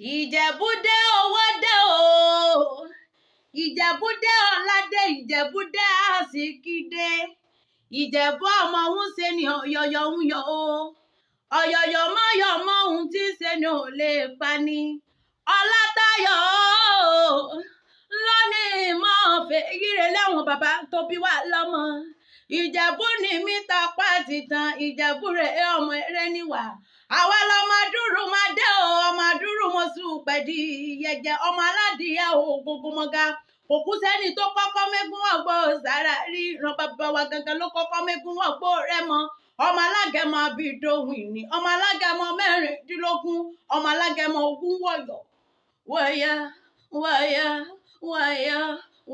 Ìjẹ̀bú dé owó dé o. Ìjẹ̀bú dé ọlá dé, Ìjẹ̀bú dé àsìkí dé. Ìjẹ̀bú ọmọ òun ṣe ni ọ̀yọ̀yọ̀ ń yọ o. Ọ̀yọ̀yọ̀ mọ́yọ̀ mọ́ ohun tí ń ṣe ni ò lè pa ni. Ọlátayọ̀ lónìí mọ́ fẹ́ yíre láwọn bàbá tó bí wá lọ́mọ. Ìjẹ̀bú ni mí tapá ti tan, Ìjẹ̀bú rẹ̀ ọmọ eré níwà. Àwa lọmọ dúró máa dé o, ọmọ dúró mo sùn pẹ̀dí yẹjẹ, ọmọ aládìyẹ ògógó mọ́gá. Òkú sẹ́ni tó kọ́kọ́ mégún ọ̀gbọ́ sára rí, ran bàbá wa gangan ló kọ́kọ́ mégún ọ̀gbọ́ rẹ̀ mọ́. Ọmọ alágẹmọ abidowin ni, ọmọ alágẹmọ mẹ́rìndínlógún, ọmọ alágẹmọ ogún wọ̀yọ̀. Wọ̀yọ̀, wọ̀yọ̀, wọ̀yọ̀,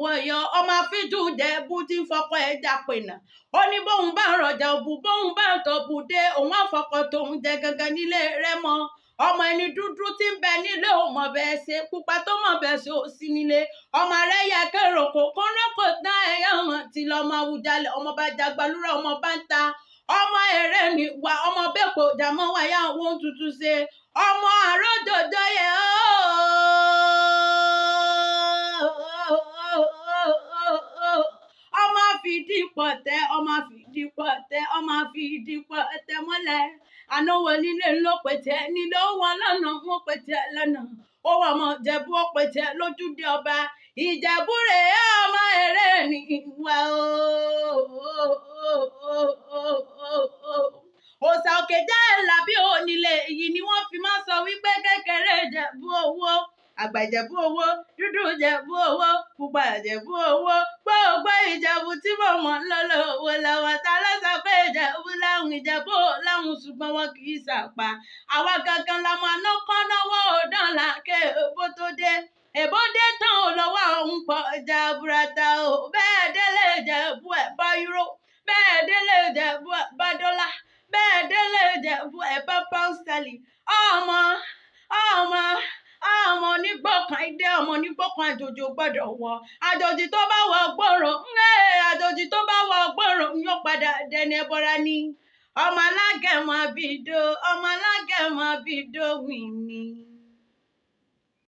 wọ̀yọ̀, ọmọ afíjú Jẹ̀bú tí ń fọkọ ẹja pènà. Ó ní bóun bá rọjà òbú, bóun bá tọ̀bù dé, òun àfọkọ tóun jẹ gangan nílé rẹ̀ mọ́. Ọmọ ẹni dúdú tí ń bẹ nílé ò mọ̀ bẹ́ẹ̀ ṣe, pupa tó mọ̀ bẹ́ẹ̀ ṣe ò sí nílé. Ọmọ rẹ̀ yẹ kérò kò kọ́nrọ́kò tán ẹ̀yà hàn tí lọ́mọ Awùjalẹ̀, ọmọ bá jagbalúra, ọmọ bá ń ta. Ọmọ èrè ni wà, ọmọ bẹ́ẹ̀ kò jàmọ́ wáyà owó tuntun ṣe. Ọmọ àròjòjò yẹ ọmọ fìdí pọ̀tẹ́, ọmọ fìdí pọ̀tẹ́, ọmọ fìdí pọ̀tẹ́ mọ́lẹ̀. Ànáwó nílé ló pètè nílé, ó wọn lọ́nà wọn pètè lọ́nà. Ó wọ ọmọ Ìjẹ̀bú ó pètè lójúde ọba. Ìjẹ̀bú rẹ̀ ọmọ èrè ni wà o. Òòṣà òkè jẹ́ Ẹ̀làbí onílé, èyí ni wọ́n fi máa sọ wípé kékeré Ìjẹ̀bú owó, àgbà Ìjẹ̀bú owó, dúdú Ìjẹ̀bú owó, pupa Ìjẹ̀bú owó. Gbogbo Ìjẹ̀bú tí mo mọ̀ lọ́lọ́ owó lọ́wọ́. Ta ló sọ pé Ìjẹ̀bú láhùn? Ìjẹ̀bú láhùn ṣùgbọ́n wọn kì í ṣàpá. Àwa gangan la máa ná kán náwó ọ̀dàn làkè èbó tó dé. Èbó dé tán ò lọ́wọ́ òun pọ̀ jaburata o. Bẹ́ẹ̀ délé Ìjẹ̀bú ẹ̀ bá euro, bẹ́ẹ̀ délé Ìjẹ̀bú ẹ̀ bá dọ́là, bẹ́ẹ̀ délé Ìjẹ̀bú ẹ̀ bá pound sterling. Ọmọ onígbọ̀kan ìdè, ọmọ onígbọ̀kan àjòjì ò gbọ́dọ̀ wọ. Àjòjì tó bá wọ gbọ́rọ̀, àjòjì tó bá wọ gbọ́rọ̀ yóò padà dẹni ẹbọra ni. Ọmọ alágẹmọ abido, ọmọ alágẹmọ abido wìn ni.